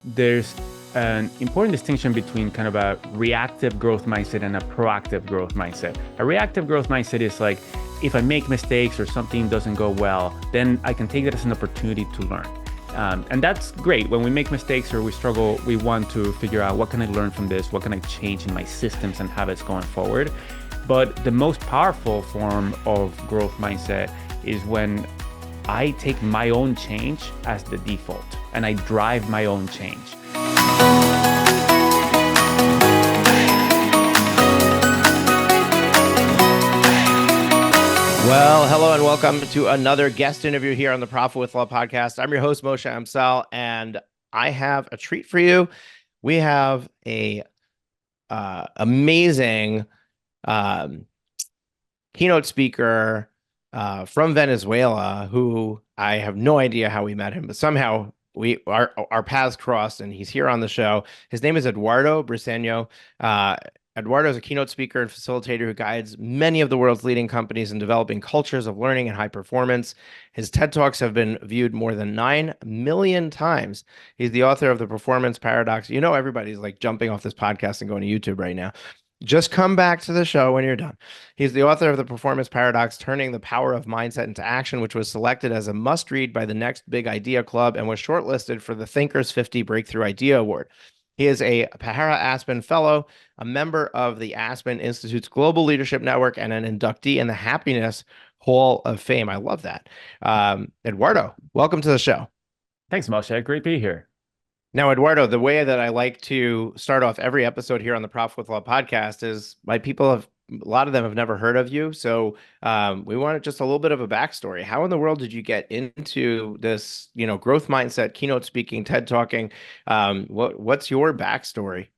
there's an important distinction between kind of a reactive growth mindset and a proactive growth mindset. A reactive growth mindset is like, if I make mistakes or something doesn't go well, then I can take that as an opportunity to learn. And that's great. When we make mistakes or we struggle, we want to figure out, what can I learn from this? What can I change in my systems and habits going forward? But the most powerful form of growth mindset is when I take my own change as the default and I drive my own change. Well, hello and welcome to another guest interview here on the Profit with Love podcast. I'm your host, Moshe and I have a treat for you. We have a amazing keynote speaker from Venezuela who I have no idea how we met him, but somehow our paths crossed and he's here on the show. His name is Eduardo Briceno. Eduardo is a keynote speaker and facilitator who guides many of the world's leading companies in developing cultures of learning and high performance. His TED Talks have been viewed more than 9 million times. He's the author of The Performance Paradox. You know, everybody's like jumping off this podcast and going to YouTube right now. Just come back to the show when you're done. He's the author of The Performance Paradox, Turning the Power of Mindset into Action, which was selected as a must-read by the Next Big Idea Club and was shortlisted for the Thinkers 50 Breakthrough Idea Award. He is a Pahara Aspen Fellow, a member of the Aspen Institute's Global Leadership Network, and an inductee in the Happiness Hall of Fame. I love that. Eduardo, welcome to the show. Thanks, Moshe. Great to be here. Now, Eduardo, the way that I like to start off every episode here on the Profit with Love podcast is a lot of them have never heard of you. So we wanted just a little bit of a backstory. How in the world did you get into this, growth mindset, keynote speaking, TED talking? What's your backstory?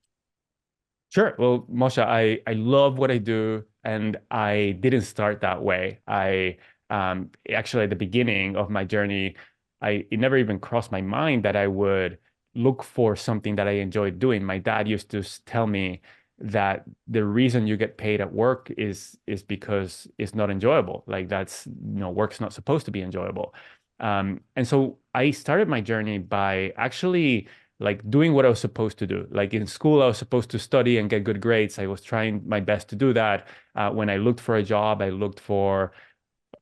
Sure. Well, Moshe, I love what I do, and I didn't start that way. I actually, at the beginning of my journey, it never even crossed my mind that I would look for something that I enjoyed doing. My dad used to tell me that the reason you get paid at work is because it's not enjoyable. Like work's not supposed to be enjoyable. And so I started my journey by actually like doing what I was supposed to do. Like in school, I was supposed to study and get good grades. I was trying my best to do that. When I looked for a job, I looked for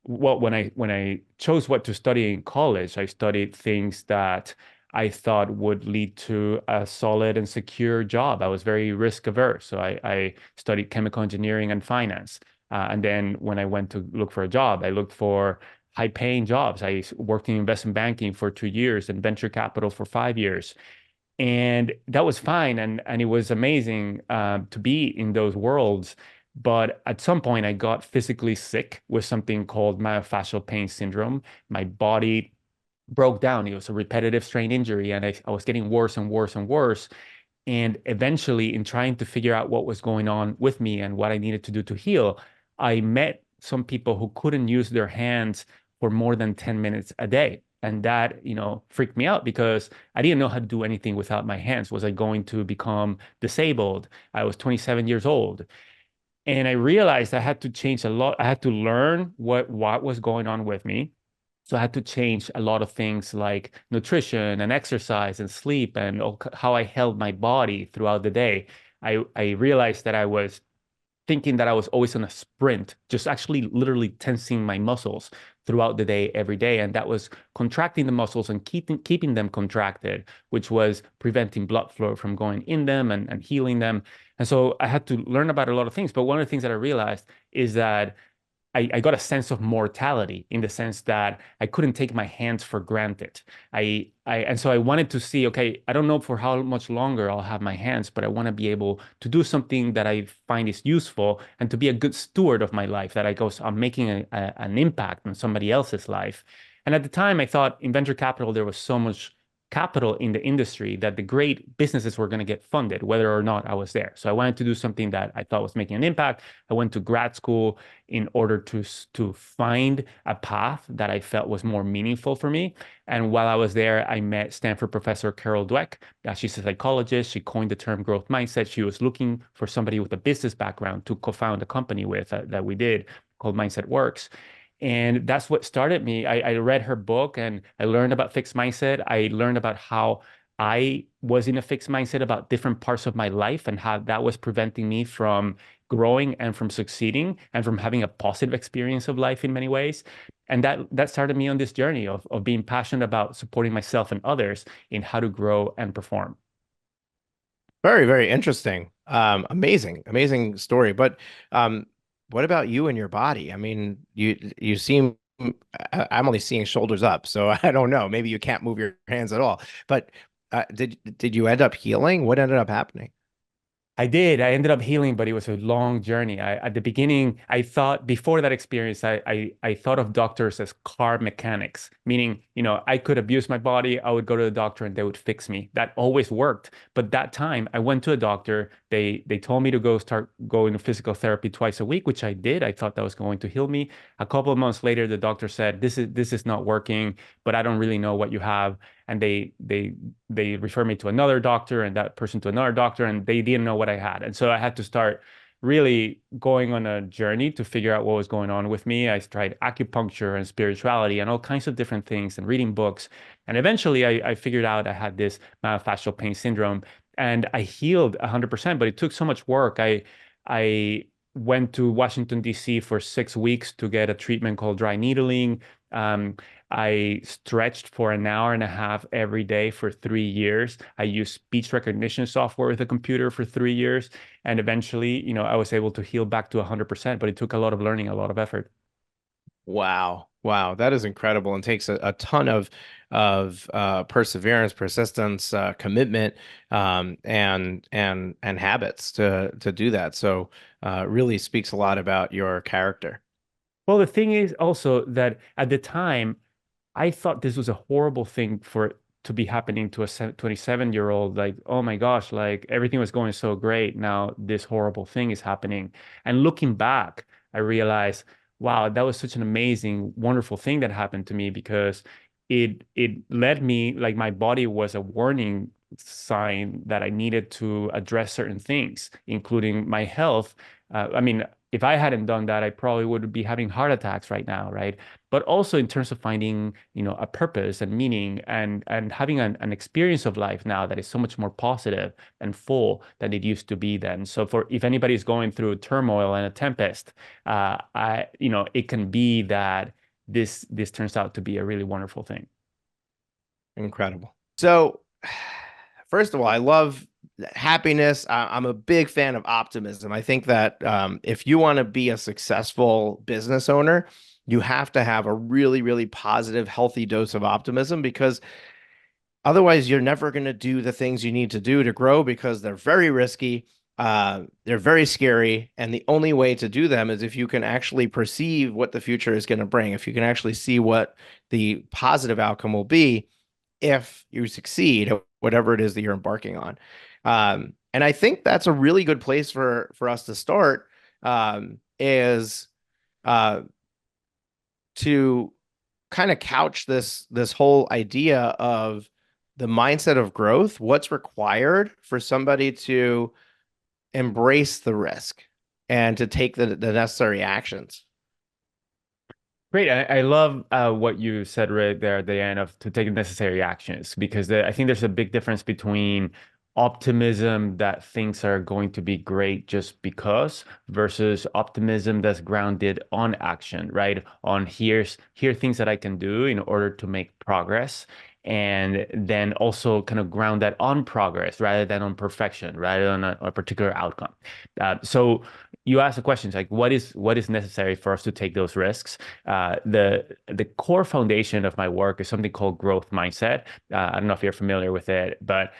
when I chose what to study in college, I studied things that I thought would lead to a solid and secure job. I was very risk averse. So I studied chemical engineering and finance. And then when I went to look for a job, I looked for high paying jobs. I worked in investment banking for 2 years and venture capital for 5 years. And that was fine. And it was amazing to be in those worlds. But at some point, I got physically sick with something called myofascial pain syndrome. My body broke down. It was a repetitive strain injury, and I was getting worse and worse and worse. And eventually, in trying to figure out what was going on with me and what I needed to do to heal, I met some people who couldn't use their hands for more than 10 minutes a day. And that, freaked me out because I didn't know how to do anything without my hands. Was I going to become disabled? I was 27 years old. And I realized I had to change a lot. I had to learn what was going on with me. So I had to change a lot of things like nutrition and exercise and sleep and how I held my body throughout the day. I realized that I was thinking that I was always on a sprint, just actually literally tensing my muscles throughout the day, every day. And that was contracting the muscles and keeping them contracted, which was preventing blood flow from going in them and healing them. And so I had to learn about a lot of things. But one of the things that I realized is that I got a sense of mortality in the sense that I couldn't take my hands for granted. And so I wanted to see, okay, I don't know for how much longer I'll have my hands, but I want to be able to do something that I find is useful and to be a good steward of my life, that I'm making an impact on somebody else's life. And at the time, I thought in venture capital, there was so much capital in the industry that the great businesses were going to get funded, whether or not I was there. So I wanted to do something that I thought was making an impact. I went to grad school in order to find a path that I felt was more meaningful for me. And while I was there, I met Stanford professor Carol Dweck. She's a psychologist. She coined the term growth mindset. She was looking for somebody with a business background to co-found a company with that we did called Mindset Works. And that's what started me. I read her book and I learned about fixed mindset. I learned about how I was in a fixed mindset about different parts of my life and how that was preventing me from growing and from succeeding and from having a positive experience of life in many ways. And that started me on this journey of being passionate about supporting myself and others in how to grow and perform. Very, very interesting. Amazing, amazing story. But um, what about you and your body? I mean, you seem I'm only seeing shoulders up, so I don't know. Maybe you can't move your hands at all. But did you end up healing? What ended up happening? I did. I ended up healing, but it was a long journey. At the beginning, I thought before that experience, I thought of doctors as car mechanics, meaning, I could abuse my body. I would go to the doctor and they would fix me. That always worked. But that time I went to a doctor. They told me to start going to physical therapy twice a week, which I did. I thought that was going to heal me. A couple of months later, the doctor said, this is not working, but I don't really know what you have. And they referred me to another doctor and that person to another doctor, and they didn't know what I had. And so I had to start really going on a journey to figure out what was going on with me. I tried acupuncture and spirituality and all kinds of different things and reading books. And eventually I figured out I had this myofascial pain syndrome, and I healed 100%, but it took so much work. I went to Washington, D.C. for 6 weeks to get a treatment called dry needling. Um, I stretched for an hour and a half every day for 3 years. I used speech recognition software with a computer for 3 years. And eventually, I was able to heal back to 100%, but it took a lot of learning, a lot of effort. Wow. Wow, that is incredible and takes a ton of perseverance, persistence, commitment, and habits to do that. So really speaks a lot about your character. Well, the thing is also that at the time, I thought this was a horrible thing for it to be happening to a 27-year-old. Like, oh my gosh, like everything was going so great. Now this horrible thing is happening. And looking back, I realized, wow, that was such an amazing, wonderful thing that happened to me because it led me, like my body was a warning sign that I needed to address certain things, including my health. I mean, if I hadn't done that, I probably would be having heart attacks right now, right? But also in terms of finding, a purpose and meaning and having an experience of life now that is so much more positive and full than it used to be then. So for if anybody's going through turmoil and a tempest, it can be that this turns out to be a really wonderful thing. Incredible. So, first of all, I love happiness. I'm a big fan of optimism. I think that if you want to be a successful business owner, you have to have a really, really positive, healthy dose of optimism because otherwise, you're never going to do the things you need to do to grow because they're very risky. They're very scary. And the only way to do them is if you can actually perceive what the future is going to bring, if you can actually see what the positive outcome will be if you succeed at whatever it is that you're embarking on. And I think that's a really good place for us to start is uh, to kind of couch this whole idea of the mindset of growth, what's required for somebody to embrace the risk and to take the necessary actions. Great. I love what you said right there at the end of to take necessary actions because I think there's a big difference between optimism that things are going to be great just because versus optimism that's grounded on action, right? On here are things that I can do in order to make progress. And then also kind of ground that on progress rather than on perfection, rather than a particular outcome. So you ask the questions like what is necessary for us to take those risks. The core foundation of my work is something called growth mindset. I don't know if you're familiar with it, but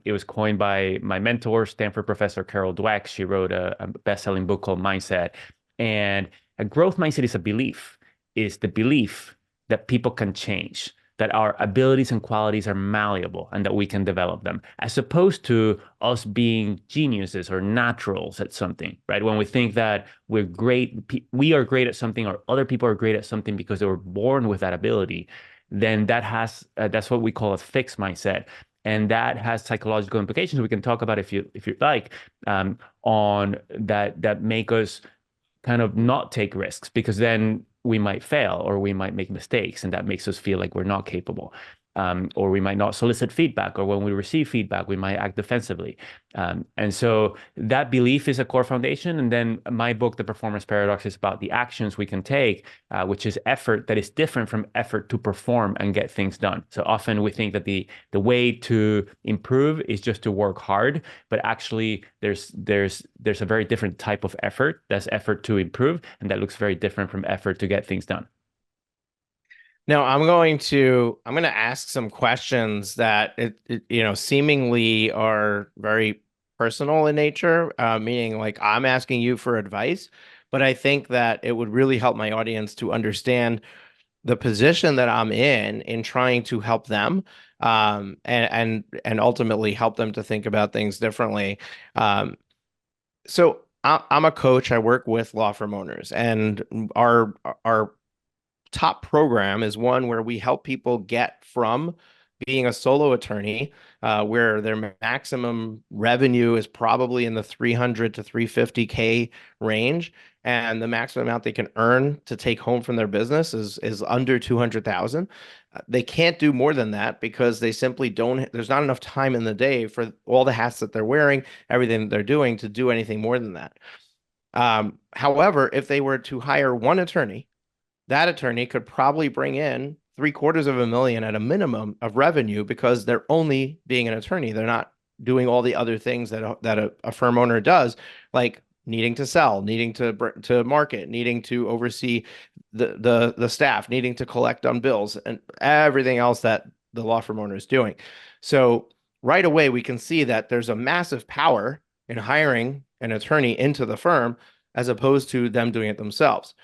it was coined by my mentor, Stanford professor Carol Dweck. She wrote a best-selling book called Mindset. And a growth mindset is the belief that people can change, that our abilities and qualities are malleable and that we can develop them, as opposed to us being geniuses or naturals at something, right? When we think that we are great at something or other people are great at something because they were born with that ability, then that's what we call a fixed mindset. And that has psychological implications we can talk about if you like, on that make us kind of not take risks because then we might fail or we might make mistakes and that makes us feel like we're not capable. or we might not solicit feedback, or when we receive feedback, we might act defensively. And so that belief is a core foundation. And then my book, The Performance Paradox, is about the actions we can take, which is effort that is different from effort to perform and get things done. So often we think that the way to improve is just to work hard, but actually there's a very different type of effort. That's effort to improve, and that looks very different from effort to get things done. Now I'm going to ask some questions that seemingly are very personal in nature, meaning like I'm asking you for advice, but I think that it would really help my audience to understand the position that I'm in trying to help them, and ultimately help them to think about things differently. I'm a coach. I work with law firm owners, and our top program is one where we help people get from being a solo attorney, where their maximum revenue is probably in the 300 to 350K range, and the maximum amount they can earn to take home from their business is under 200,000. They can't do more than that because they simply don't, there's not enough time in the day for all the hats that they're wearing, everything that they're doing to do anything more than that. However, if they were to hire one attorney, that attorney could probably bring in $750,000 at a minimum of revenue because they're only being an attorney. They're not doing all the other things that a firm owner does, like needing to sell, needing to market, needing to oversee the staff, needing to collect on bills, and everything else that the law firm owner is doing. So right away, we can see that there's a massive power in hiring an attorney into the firm as opposed to them doing it themselves.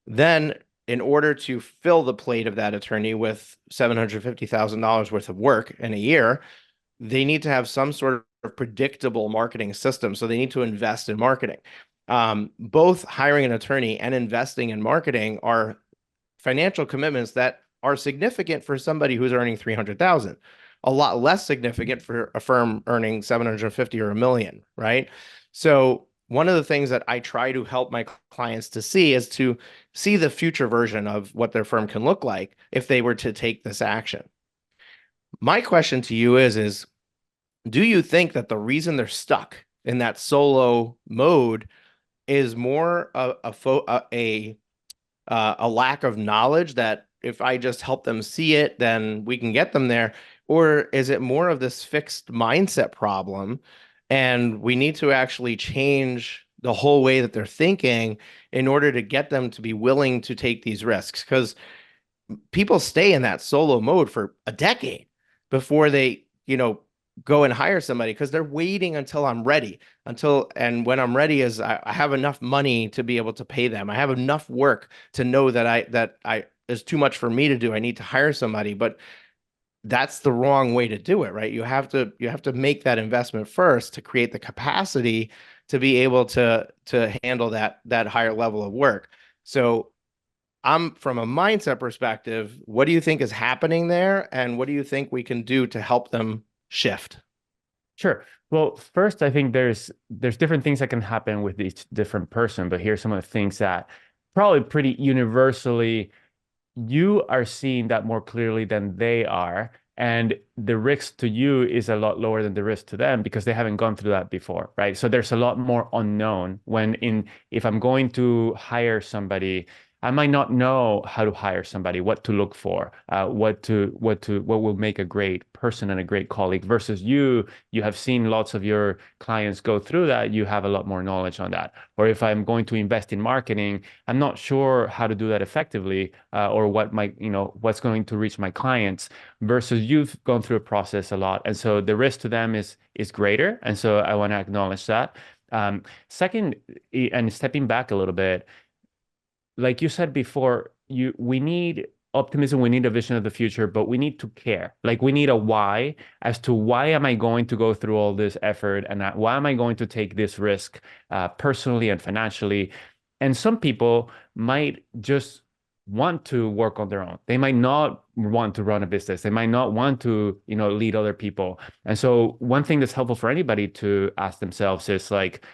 Then, in order to fill the plate of that attorney with $750,000 worth of work in a year, they need to have some sort of predictable marketing system. So they need to invest in marketing. Both hiring an attorney and investing in marketing are financial commitments that are significant for somebody who's earning 300,000, a lot less significant for a firm earning 750 or a million, right? So one of the things that I try to help my clients to see is to see the future version of what their firm can look like if they were to take this action. My question to you is do you think that the reason they're stuck in that solo mode is more a lack of knowledge, that if I just help them see it, then we can get them there? Or is it more of this fixed mindset problem, and we need to actually change the whole way that they're thinking in order to get them to be willing to take these risks? Because people stay in that solo mode for a decade before they, go and hire somebody, because they're waiting until I'm ready. And when I'm ready is I have enough money to be able to pay them. I have enough work to know that I is too much for me to do. I need to hire somebody, but that's the wrong way to do it, right? You have to make that investment first to create the capacity to be able to handle that higher level of work. So I'm from a mindset perspective, what do you think is happening there? And what do you think we can do to help them shift? Sure. Well, first, I think there's different things that can happen with each different person, but here's some of the things that probably pretty universally you are seeing that more clearly than they are. And the risk to you is a lot lower than the risk to them because they haven't gone through that before, right? So there's a lot more unknown if I'm going to hire somebody, I might not know how to hire somebody, what to look for, what will make a great person and a great colleague versus you have seen lots of your clients go through that. You have a lot more knowledge on that. Or if I'm going to invest in marketing, I'm not sure how to do that effectively, or what's going to reach my clients versus you've gone through a process a lot. And so the risk to them is greater. And so I want to acknowledge that. Second, and stepping back a little bit, like you said before, we need optimism, we need a vision of the future, but we need to care. Like we need a why as to why am I going to go through all this effort and why am I going to take this risk personally and financially? And some people might just want to work on their own. They might not want to run a business. They might not want to, lead other people. And so one thing that's helpful for anybody to ask themselves is like,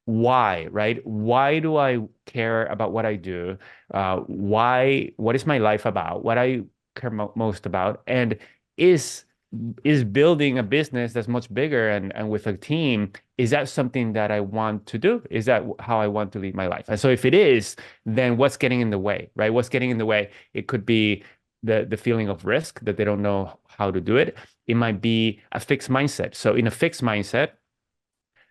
why, right? Why do I care about what I do? What is my life about? What I care most about? And is building a business that's much bigger and with a team, is that something that I want to do? Is that how I want to lead my life? And so if it is, then what's getting in the way, right? What's getting in the way? It could be the feeling of risk that they don't know how to do it. It might be a fixed mindset. So in a fixed mindset,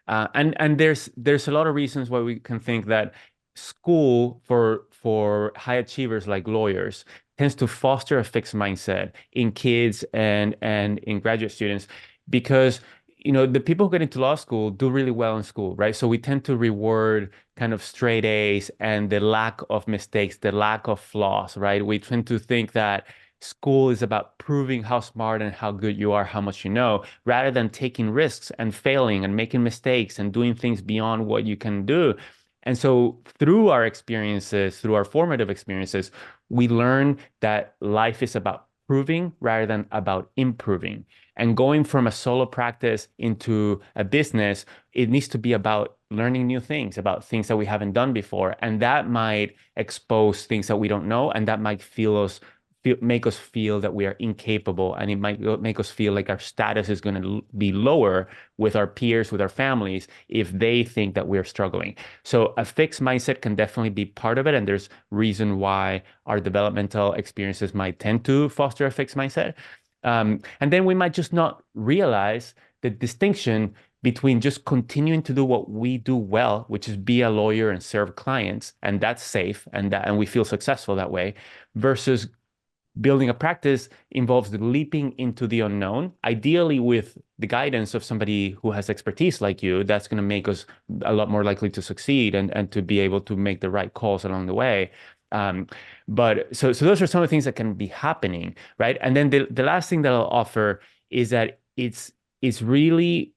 and there's a lot of reasons why we can think that school for high achievers like lawyers tends to foster a fixed mindset in kids and in graduate students because the people who get into law school do really well in school, right? So we tend to reward kind of straight A's and the lack of mistakes, the lack of flaws, right? We tend to think that school is about proving how smart and how good you are, how much you know, rather than taking risks and failing and making mistakes and doing things beyond what you can do. And so through our experiences, through our formative experiences, we learn that life is about proving rather than about improving. And going from a solo practice into a business, it needs to be about learning new things, about things that we haven't done before. And that might expose things that we don't know, and that might make us feel that we are incapable, and it might make us feel like our status is going to be lower with our peers, with our families, if they think that we're struggling. So a fixed mindset can definitely be part of it, and there's reason why our developmental experiences might tend to foster a fixed mindset. And then we might just not realize the distinction between just continuing to do what we do well, which is be a lawyer and serve clients, and that's safe, and we feel successful that way, versus building a practice involves leaping into the unknown, ideally with the guidance of somebody who has expertise like you. That's going to make us a lot more likely to succeed and to be able to make the right calls along the way. Um, but those are some of the things that can be happening, right? And then the last thing that I'll offer is that it's really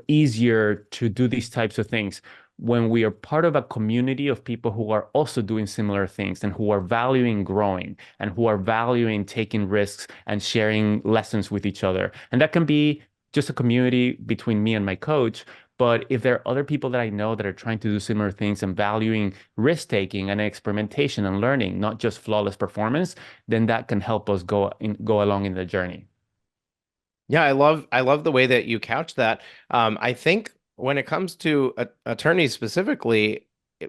easier to do these types of things when we are part of a community of people who are also doing similar things and who are valuing growing and who are valuing taking risks and sharing lessons with each other. And that can be just a community between me and my coach. But if there are other people that I know that are trying to do similar things and valuing risk taking and experimentation and learning, not just flawless performance, then that can help us go along in the journey. Yeah, I love the way that you couch that. I think when it comes to attorneys specifically,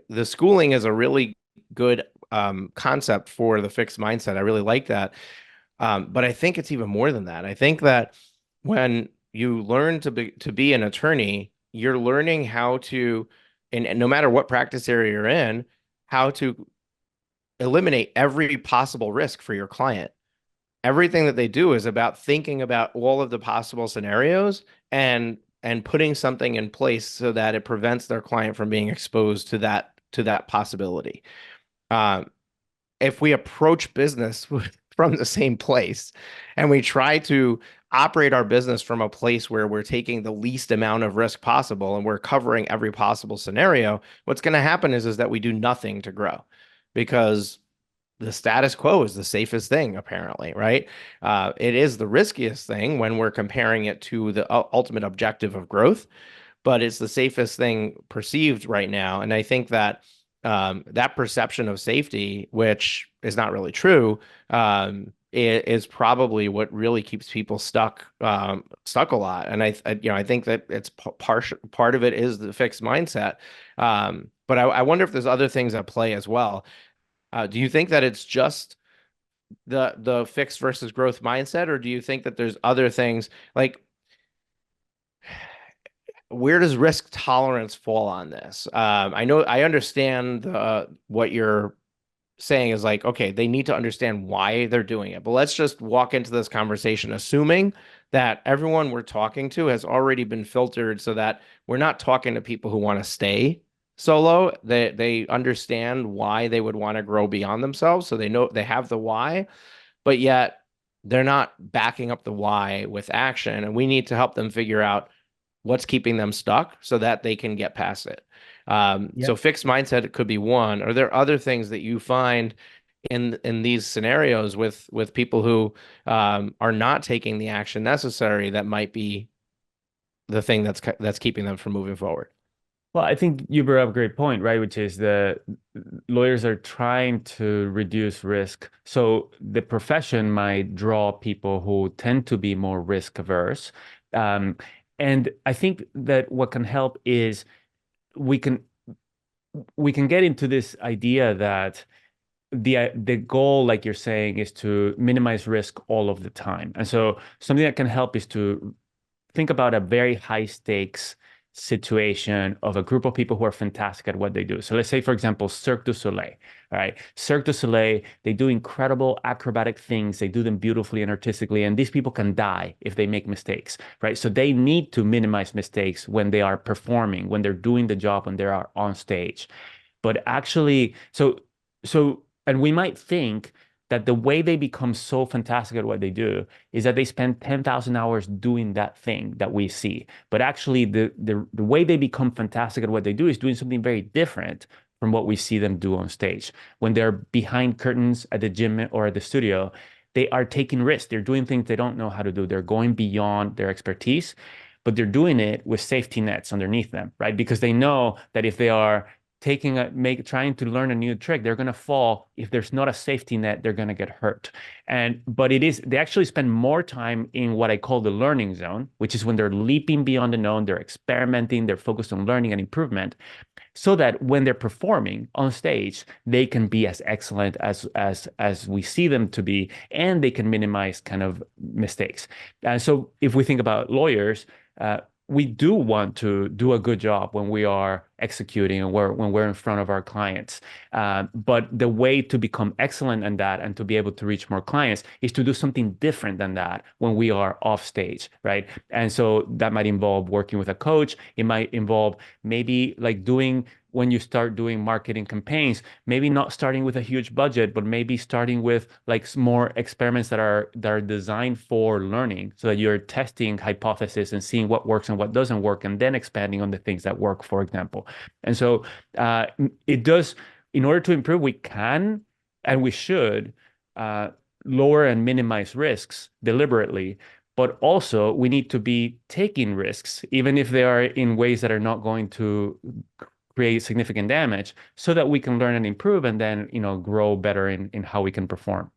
the schooling is a really good concept for the fixed mindset. I really like that. But I think it's even more than that. I think that when you learn to be an attorney, you're learning how to, and no matter what practice area you're in, how to eliminate every possible risk for your client. Everything that they do is about thinking about all of the possible scenarios and putting something in place so that it prevents their client from being exposed to that possibility. Um, if we approach business from the same place and we try to operate our business from a place where we're taking the least amount of risk possible and we're covering every possible scenario, what's going to happen is that we do nothing to grow because the status quo is the safest thing, apparently, right? It is the riskiest thing when we're comparing it to the ultimate objective of growth, but it's the safest thing perceived right now. And I think that that perception of safety, which is not really true, is probably what really keeps people stuck a lot. And I think that it's part of it is the fixed mindset. But I wonder if there's other things at play as well. Do you think that it's just the fixed versus growth mindset, or do you think that there's other things like where does risk tolerance fall on this? I understand what you're saying is like, okay, they need to understand why they're doing it. But let's just walk into this conversation assuming that everyone we're talking to has already been filtered so that we're not talking to people who want to stay solo. They understand why they would want to grow beyond themselves. So they know they have the why, but yet they're not backing up the why with action. And we need to help them figure out what's keeping them stuck so that they can get past it. So fixed mindset could be one. Are there other things that you find in these scenarios with people who are not taking the action necessary that might be the thing that's keeping them from moving forward? Well, I think you brought up a great point, right? Which is the lawyers are trying to reduce risk. So the profession might draw people who tend to be more risk averse. Um, and I think that what can help is we can we can get into this idea that the goal, like you're saying, is to minimize risk all of the time. And so something that can help is to think about a very high stakes situation of a group of people who are fantastic at what they do. So let's say, for example, Cirque du Soleil. All right. Cirque du Soleil, they do incredible acrobatic things. They do them beautifully and artistically. And these people can die if they make mistakes, right? So they need to minimize mistakes when they are performing, when they're doing the job, when they are on stage. But actually, and we might think that the way they become so fantastic at what they do is that they spend 10,000 hours doing that thing that we see. But actually, the way they become fantastic at what they do is doing something very different from what we see them do on stage. When they're behind curtains at the gym or at the studio, they are taking risks. They're doing things they don't know how to do. They're going beyond their expertise, but they're doing it with safety nets underneath them, right? Because they know that if they are trying to learn a new trick, they're going to fall. If there's not a safety net, they're going to get hurt. But they actually spend more time in what I call the learning zone, which is when they're leaping beyond the known, they're experimenting, they're focused on learning and improvement, so that when they're performing on stage, they can be as excellent as we see them to be, and they can minimize kind of mistakes. And so if we think about lawyers, we do want to do a good job when we are executing and when we're in front of our clients. But the way to become excellent in that and to be able to reach more clients is to do something different than that when we are off stage, right? And so that might involve working with a coach. It might involve maybe like when you start doing marketing campaigns, maybe not starting with a huge budget, but maybe starting with like more experiments that are designed for learning, so that you're testing hypotheses and seeing what works and what doesn't work, and then expanding on the things that work, for example. And so it does, in order to improve, we can and we should uh, lower and minimize risks deliberately. But also, we need to be taking risks, even if they are in ways that are not going to create significant damage, so that we can learn and improve and then, grow better in how we can perform.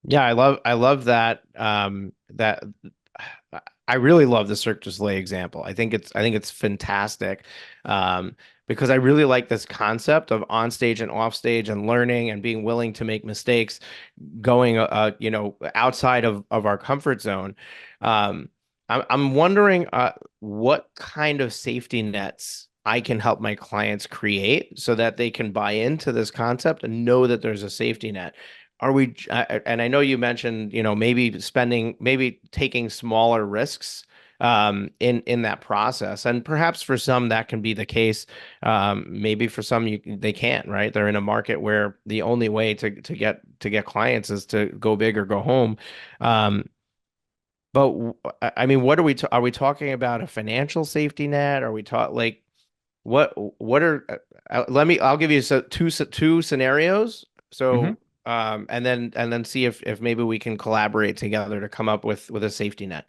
Yeah, I love that that I really love the Cirque du Soleil example. I think it's fantastic, because I really like this concept of on stage and off stage and learning and being willing to make mistakes, going outside of our comfort zone. Um, I'm wondering what kind of safety nets I can help my clients create so that they can buy into this concept and know that there's a safety net. And I know you mentioned, maybe taking smaller risks in that process, and perhaps for some that can be the case. Maybe for some they can't, right? They're in a market where the only way to get clients is to go big or go home. Um, I mean, what are we talking about? A financial safety net? Are we talk like what are I'll give you two scenarios. Hmm. So and then see if maybe we can collaborate together to come up with a safety net.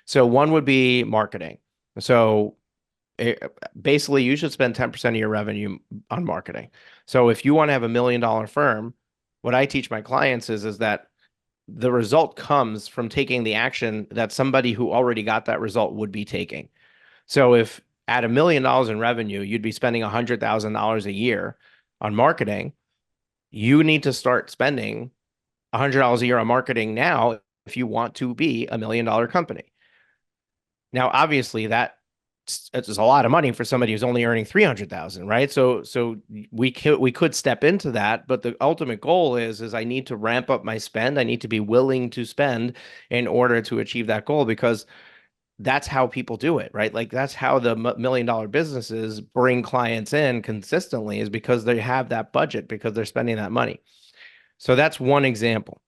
So one would be marketing. So eh, basically you should spend 10% of your revenue on marketing. So if you want to have $1 million firm, what I teach my clients is that the result comes from taking the action that somebody who already got that result would be taking. So if at $1 million in revenue, you'd be spending $100,000 a year on marketing, you need to start spending $100 a year on marketing now if you want to be $1 million company. Now, obviously, it's a lot of money for somebody who's only earning 300,000, right? So we could step into that, but the ultimate goal is I need to ramp up my spend. I need to be willing to spend in order to achieve that goal, because that's how people do it, right? Like that's how the $1 million businesses bring clients in consistently, is because they have that budget, because they're spending that money. So that's one example.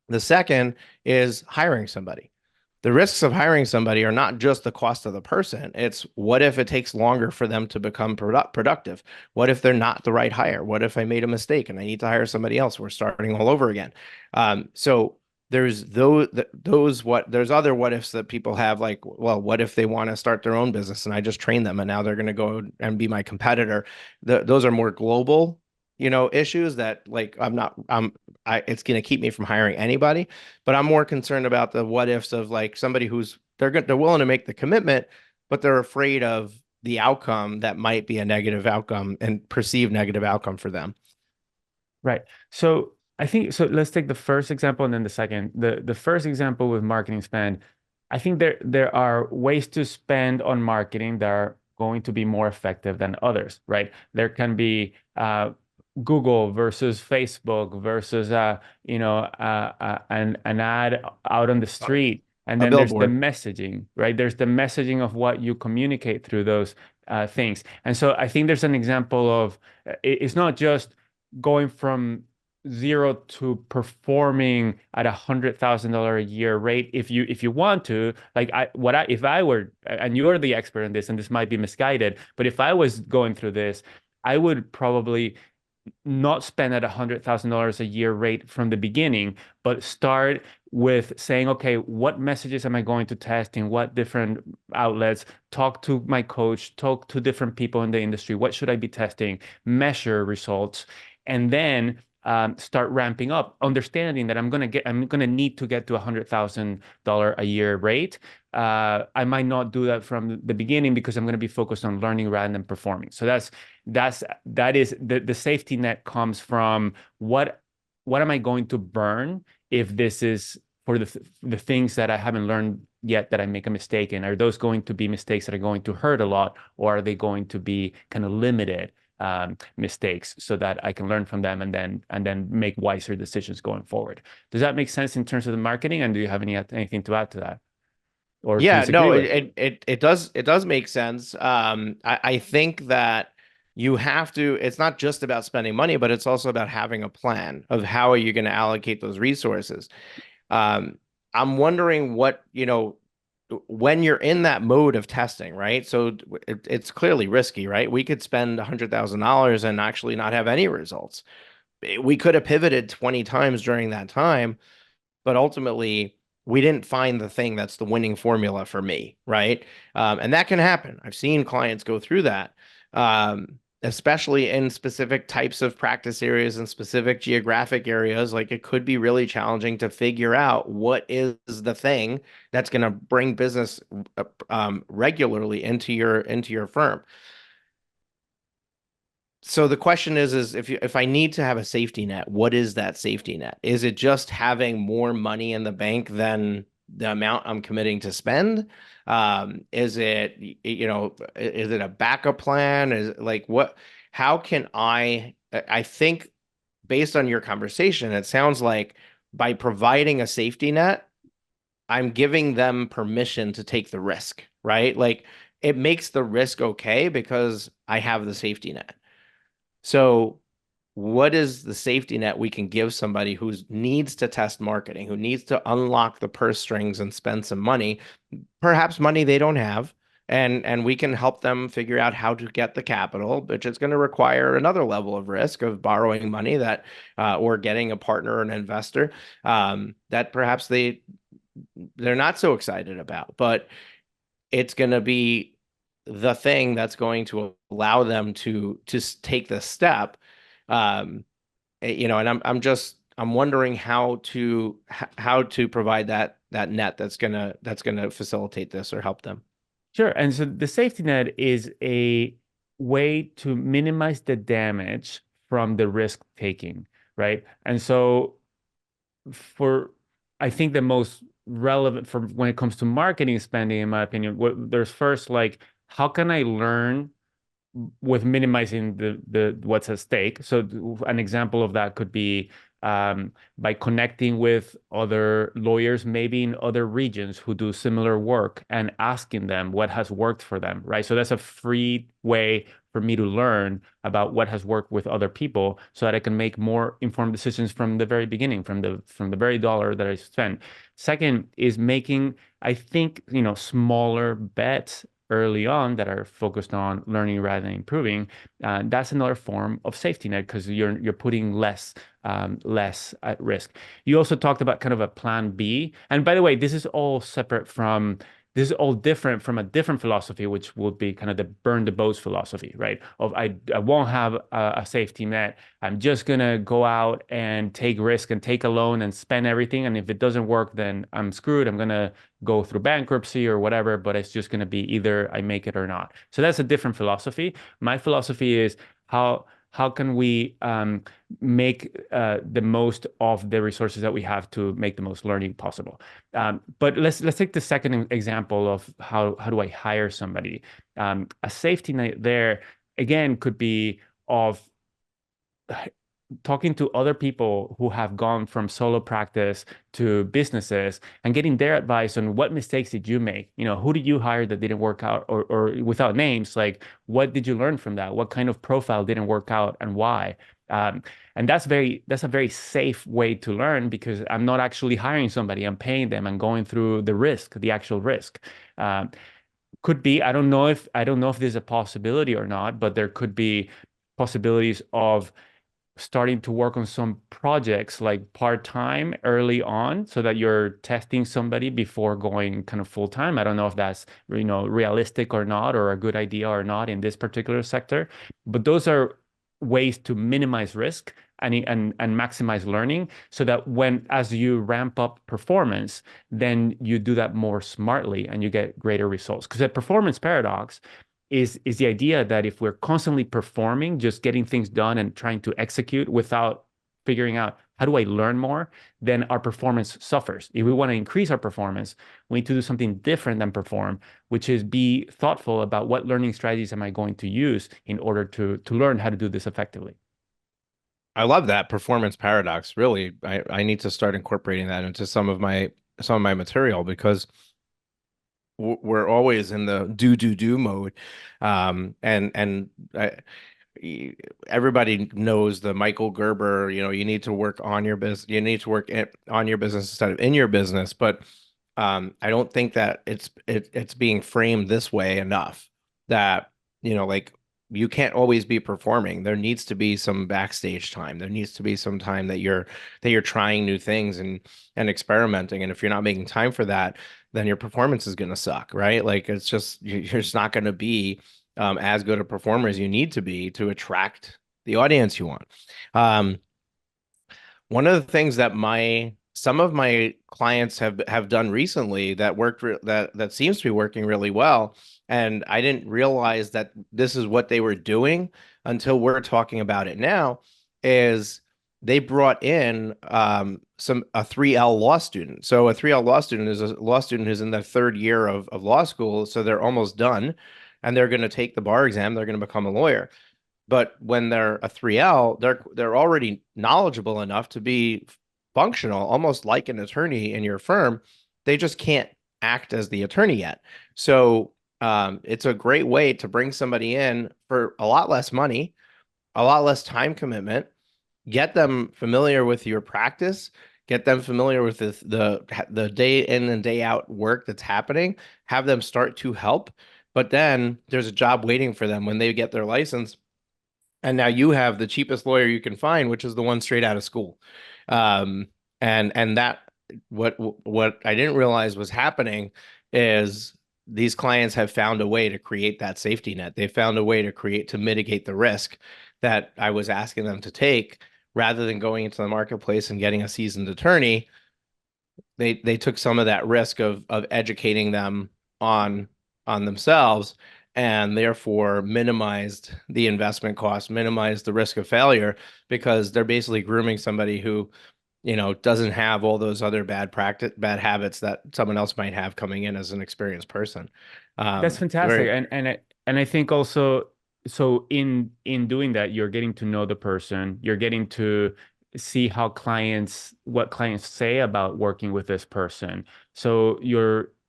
The second is hiring somebody. The risks of hiring somebody are not just the cost of the person. It's what if it takes longer for them to become productive? What if they're not the right hire? What if I made a mistake and I need to hire somebody else? We're starting all over again. So there's other what ifs that people have, like, well, what if they want to start their own business and I just train them and now they're going to go and be my competitor. Those are more global, issues that, like, it's going to keep me from hiring anybody, but I'm more concerned about the what ifs of, like, somebody who's they're willing to make the commitment, but they're afraid of the outcome that might be a negative outcome and perceived negative outcome for them. Right. So I think so. Let's take the first example and then the second. The first example with marketing spend, I think there are ways to spend on marketing that are going to be more effective than others, right? There can be Google versus Facebook versus an ad out on the street. And A then there's the billboard. messaging, right? There's the messaging of what you communicate through those things. And so I think there's an example of it's not just going from zero to performing at $100,000 a year rate if you want to, like, if I were, and you're the expert in this and this might be misguided, but if I was going through this, I would probably not spend at $100,000 a year rate from the beginning, but start with saying, okay, what messages am I going to test in what different outlets? Talk to my coach, talk to different people in the industry. What should I be testing? Measure results, and then start ramping up, understanding that I'm gonna need to get to $100,000 a year rate. I might not do that from the beginning because I'm going to be focused on learning rather than performing. So that is the safety net comes from what am I going to burn if this is for the things that I haven't learned yet that I make a mistake in? Are those going to be mistakes that are going to hurt a lot, or are they going to be kind of limited mistakes so that I can learn from them and then make wiser decisions going forward? Does that make sense in terms of the marketing? And do you have anything to add to that or to Yeah, disagree no, with? it does make sense. I think that you have to, it's not just about spending money, but it's also about having a plan of how are you going to allocate those resources. Um, I'm wondering when you're in that mode of testing, right? So it's clearly risky, right? We could spend $100,000 and actually not have any results. We could have pivoted 20 times during that time, but ultimately we didn't find the thing that's the winning formula for me, right? And that can happen. I've seen clients go through that, especially in specific types of practice areas and specific geographic areas. Like, it could be really challenging to figure out what is the thing that's going to bring business regularly into your firm. So the question is if I need to have a safety net, what is that safety net? Is it just having more money in the bank than the amount I'm committing to spend? Is it a backup plan? Is like what? How can I think based on your conversation, it sounds like by providing a safety net, I'm giving them permission to take the risk, right? Like, it makes the risk okay because I have the safety net. So, what is the safety net we can give somebody who needs to test marketing, who needs to unlock the purse strings and spend some money, perhaps money they don't have, and we can help them figure out how to get the capital, which is going to require another level of risk of borrowing money or getting a partner or an investor that perhaps they're not so excited about, but it's going to be the thing that's going to allow them to take the step. Um, and I'm wondering how to provide that net that's gonna facilitate this or help them. Sure. And so the safety net is a way to minimize the damage from the risk taking, right? And so for I think the most relevant for when it comes to marketing spending, in my opinion, there's first, like, how can I learn with minimizing the what's at stake. So an example of that could be by connecting with other lawyers, maybe in other regions who do similar work, and asking them what has worked for them, right? So that's a free way for me to learn about what has worked with other people, so that I can make more informed decisions from the very beginning, from the very dollar that I spend. Second is making, I think, smaller bets early on that are focused on learning rather than improving, that's another form of safety net because you're putting less at risk. You also talked about kind of a plan B. And by the way, this is all different from a different philosophy, which would be kind of the burn the boats philosophy, right? Of I won't have a safety net. I'm just gonna go out and take risk and take a loan and spend everything. And if it doesn't work, then I'm screwed. I'm gonna go through bankruptcy or whatever, but it's just gonna be either I make it or not. So that's a different philosophy. My philosophy is how can we make the most of the resources that we have to make the most learning possible. But let's take the second example of how do I hire somebody. A safety net there again could be of talking to other people who have gone from solo practice to businesses and getting their advice on what mistakes did you make? Who did you hire that didn't work out, or without names, like what did you learn from that? What kind of profile didn't work out and why? Um, and that's a very safe way to learn because I'm not actually hiring somebody. I'm paying them and going through the actual risk. Um, could be, I don't know if there's a possibility or not, but there could be possibilities of starting to work on some projects like part-time early on so that you're testing somebody before going kind of full-time. I don't know if that's, realistic or not, or a good idea or not in this particular sector, but those are ways to minimize risk and maximize learning so that as you ramp up performance, then you do that more smartly and you get greater results. Because the performance paradox is the idea that if we're constantly performing, just getting things done and trying to execute without figuring out how do I learn more, then our performance suffers. If we want to increase our performance, we need to do something different than perform, which is be thoughtful about what learning strategies am I going to use in order to learn how to do this effectively. I love that performance paradox. Really, I need to start incorporating that into some of my material because we're always in the do mode. And everybody knows the Michael Gerber, you need to work on your business, on your business instead of in your business. But I don't think that it's being framed this way enough that, like you can't always be performing. There needs to be some backstage time. There needs to be some time that you're trying new things and experimenting. And if you're not making time for that, then your performance is going to suck, right? Like it's just you're just not going to be as good a performer as you need to be to attract the audience you want. Um, One of the things that some of my clients have done recently that that seems to be working really well, and I didn't realize that this is what they were doing until we're talking about it now, is they brought in a 3L law student. So a 3L law student is a law student who's in their third year of law school, so they're almost done, and they're going to take the bar exam. They're going to become a lawyer. But when they're a 3L, they're already knowledgeable enough to be functional, almost like an attorney in your firm. They just can't act as the attorney yet. So it's a great way to bring somebody in for a lot less money, a lot less time commitment, get them familiar with your practice, get them familiar with the day in and day out work that's happening, have them start to help. But then there's a job waiting for them when they get their license, and now you have the cheapest lawyer you can find, which is the one straight out of school. Um, and that what I didn't realize was happening is these clients have found a way to create that safety net. They found a way to mitigate the risk that I was asking them to take, rather than going into the marketplace and getting a seasoned attorney. They took some of that risk of educating them on themselves, and therefore minimized the investment cost, minimized the risk of failure, because they're basically grooming somebody who, doesn't have all those other bad habits that someone else might have coming in as an experienced person. That's fantastic. Very, And I think also, so in doing that, you're getting to know the person, you're getting to see what clients say about working with this person. So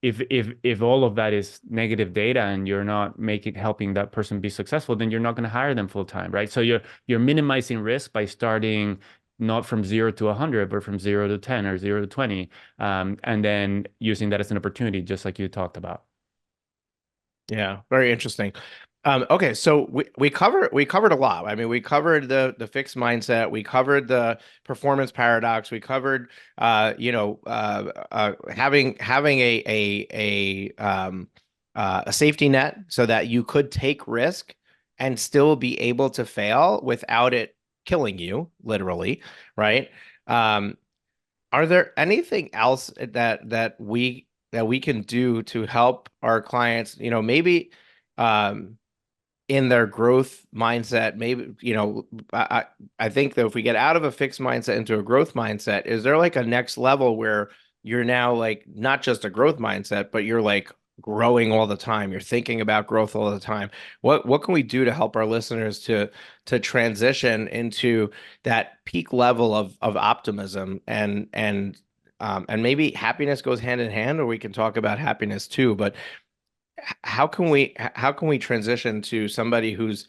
if all of that is negative data and you're not helping that person be successful, then you're not going to hire them full time, right? So you're minimizing risk by starting not from 0 to 100, but from 0 to 10 or 0 to 20, and then using that as an opportunity, just like you talked about. Yeah, very interesting. Okay, so we covered a lot. I mean, we covered the fixed mindset, we covered the performance paradox, we covered having a safety net so that you could take risk and still be able to fail without it killing you, literally, right? Um, are there anything else that we can do to help our clients, maybe um, in their growth mindset? Maybe, I think that if we get out of a fixed mindset into a growth mindset, is there like a next level where you're now like not just a growth mindset, but you're like growing all the time. You're thinking about growth all the time. What can we do to help our listeners to transition into that peak level of optimism and maybe happiness goes hand in hand, or we can talk about happiness too. But how can we transition to somebody who's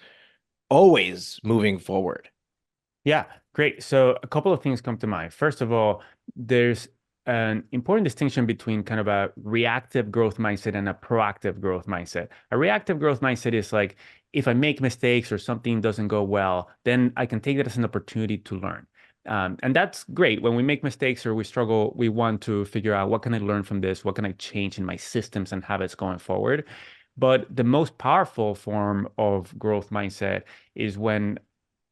always moving forward? Yeah, great. So a couple of things come to mind. First of all, there's an important distinction between kind of a reactive growth mindset and a proactive growth mindset. A reactive growth mindset is like, if I make mistakes or something doesn't go well, then I can take that as an opportunity to learn. And that's great. When we make mistakes or we struggle, we want to figure out, what can I learn from this? What can I change in my systems and habits going forward? But the most powerful form of growth mindset is when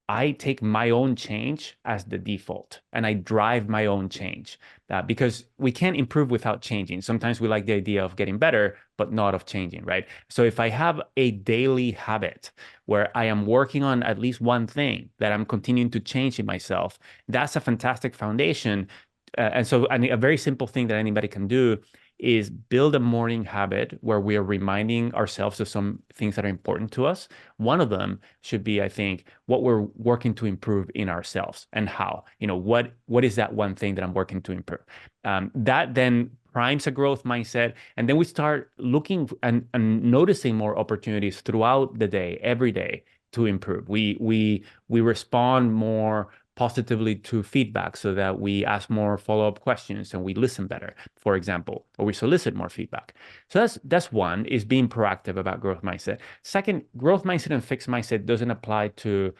I take my own change as the default and I drive my own change, because we can't improve without changing. Sometimes we like the idea of getting better, but not of changing, right? So if I have a daily habit where I am working on at least one thing that I'm continuing to change in myself, that's a fantastic foundation. And so a very simple thing that anybody can do is build a morning habit where we are reminding ourselves of some things that are important to us. One of them should be, I think, what we're working to improve in ourselves and how. What is that one thing that I'm working to improve? That then primes a growth mindset, and then we start looking and noticing more opportunities throughout the day, every day, to improve. We respond more positively to feedback so that we ask more follow-up questions and we listen better, for example, or we solicit more feedback. So that's one, is being proactive about growth mindset. Second, growth mindset and fixed mindset doesn't apply to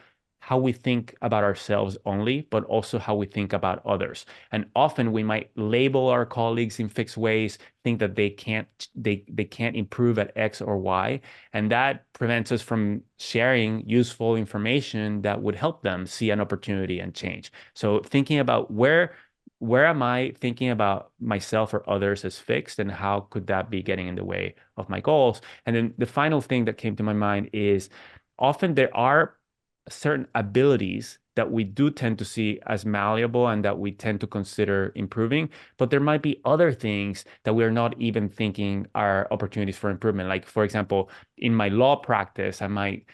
how we think about ourselves only, but also how we think about others. And often we might label our colleagues in fixed ways, think that they can't improve at X or Y, and that prevents us from sharing useful information that would help them see an opportunity and change. So thinking about where am I thinking about myself or others as fixed, and how could that be getting in the way of my goals? And then the final thing that came to my mind is, often there are certain abilities that we do tend to see as malleable and that we tend to consider improving, but there might be other things that we're not even thinking are opportunities for improvement. Like, for example, in my law practice, I might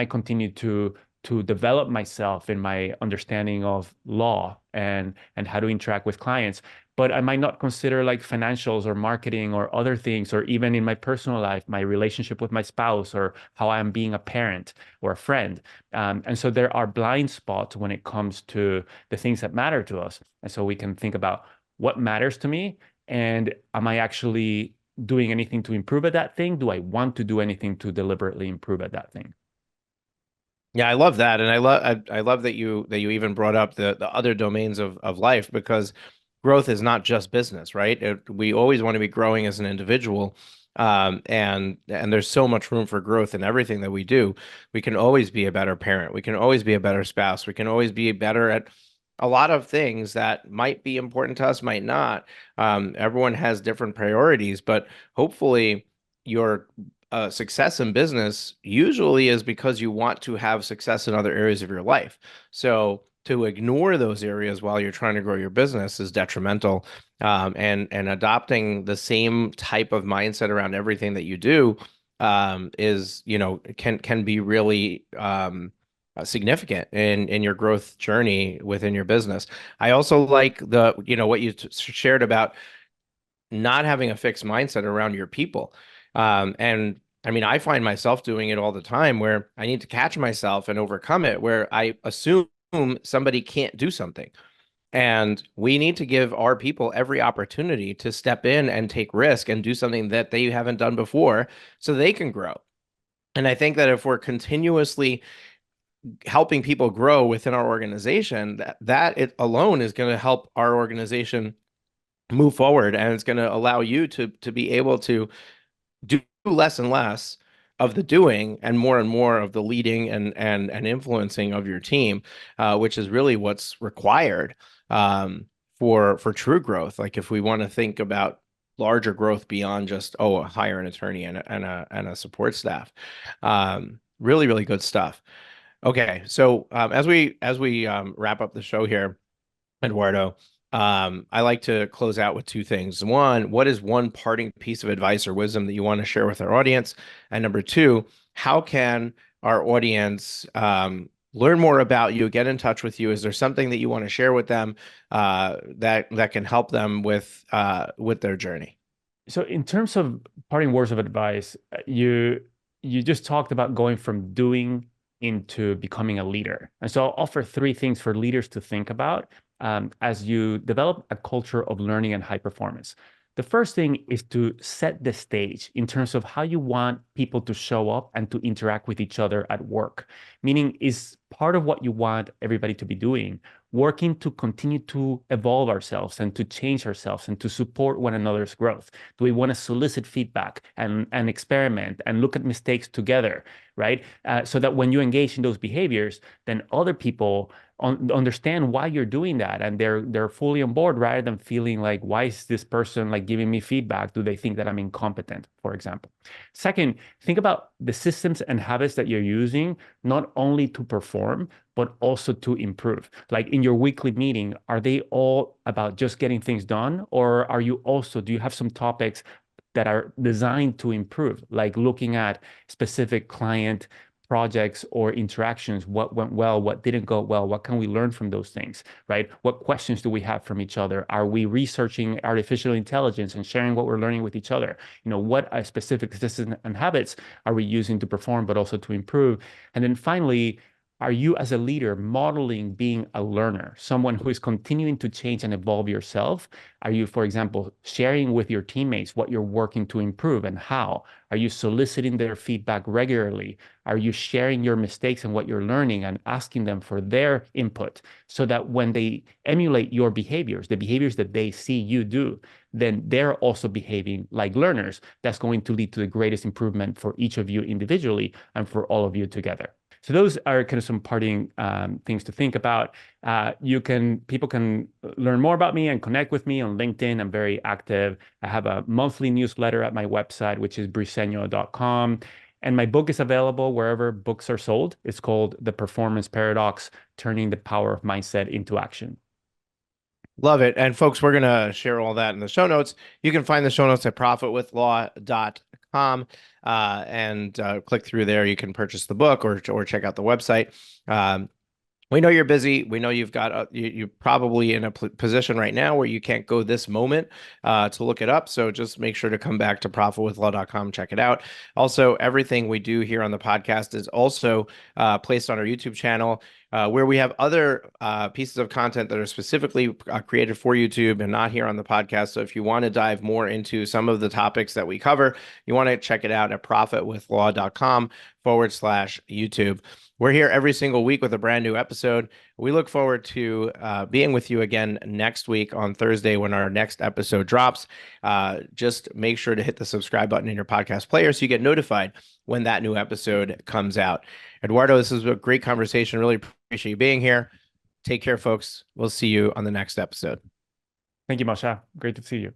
continue to develop myself in my understanding of law and how to interact with clients, but I might not consider like financials or marketing or other things, or even in my personal life, my relationship with my spouse, or how I'm being a parent or a friend. And so there are blind spots when it comes to the things that matter to us. And so we can think about what matters to me, and am I actually doing anything to improve at that thing? Do I want to do anything to deliberately improve at that thing? Yeah, I love that, and I love that you even brought up the other domains of life, because growth is not just business, right? We always want to be growing as an individual, and there's so much room for growth in everything that we do. We can always be a better parent. We can always be a better spouse. We can always be better at a lot of things that might be important to us, might not. Everyone has different priorities, but hopefully your success in business usually is because you want to have success in other areas of your life. So to ignore those areas while you're trying to grow your business is detrimental. And adopting the same type of mindset around everything that you do is, can be really significant in your growth journey within your business. I also like what you shared about not having a fixed mindset around your people. And I mean, I find myself doing it all the time where I need to catch myself and overcome it, where I assume somebody can't do something. And we need to give our people every opportunity to step in and take risk and do something that they haven't done before so they can grow. And I think that if we're continuously helping people grow within our organization, that it alone is going to help our organization move forward, and it's going to allow you to be able to do less and less of the doing and more of the leading and influencing of your team, which is really what's required for true growth. Like if we want to think about larger growth beyond just hire an attorney and a support staff. Really, really good stuff. Okay, so as we wrap up the show here, Eduardo, I like to close out with two things. One, what is one parting piece of advice or wisdom that you want to share with our audience? And number two, how can our audience learn more about you, get in touch with you? Is there something that you want to share with them that can help them with their journey? So in terms of parting words of advice, you just talked about going from doing into becoming a leader. And so I'll offer three things for leaders to think about as you develop a culture of learning and high performance. The first thing is to set the stage in terms of how you want people to show up and to interact with each other at work. Meaning, is part of what you want everybody to be doing working to continue to evolve ourselves and to change ourselves and to support one another's growth? Do we want to solicit feedback and experiment and look at mistakes together, right? So that when you engage in those behaviors, then other people understand why you're doing that, and they're fully on board, rather than feeling like, why is this person like giving me feedback? Do they think that I'm incompetent, for example? Second, think about the systems and habits that you're using, not only to perform, but also to improve. Like in your weekly meeting, are they all about just getting things done? Or do you have some topics that are designed to improve, like looking at specific client projects or interactions, what went well, what didn't go well, what can we learn from those things, right? What questions do we have from each other? Are we researching artificial intelligence and sharing what we're learning with each other? What specific systems and habits are we using to perform, but also to improve? And then finally, are you as a leader modeling being a learner, someone who is continuing to change and evolve yourself? Are you, for example, sharing with your teammates what you're working to improve and how? Are you soliciting their feedback regularly? Are you sharing your mistakes and what you're learning and asking them for their input, so that when they emulate your behaviors, the behaviors that they see you do, then they're also behaving like learners? That's going to lead to the greatest improvement for each of you individually and for all of you together. So those are kind of some parting things to think about. People can learn more about me and connect with me on LinkedIn. I'm very active. I have a monthly newsletter at my website, which is briceno.com. And my book is available wherever books are sold. It's called The Performance Paradox: Turning the Power of Mindset into Action. Love it. And folks, we're going to share all that in the show notes. You can find the show notes at profitwithlaw.com and click through there. You can purchase the book or check out the website. We know you're busy. We know you've got you're probably in a position right now where you can't go this moment to look it up. So just make sure to come back to profitwithlaw.com, check it out. Also, everything we do here on the podcast is also placed on our YouTube channel, where we have other pieces of content that are specifically created for YouTube and not here on the podcast. So if you want to dive more into some of the topics that we cover, you want to check it out at profitwithlaw.com/YouTube. We're here every single week with a brand new episode. We look forward to being with you again next week on Thursday when our next episode drops. Just make sure to hit the subscribe button in your podcast player so you get notified when that new episode comes out. Eduardo, this is a great conversation. Really appreciate you being here. Take care, folks. We'll see you on the next episode. Thank you, Moshe. Great to see you.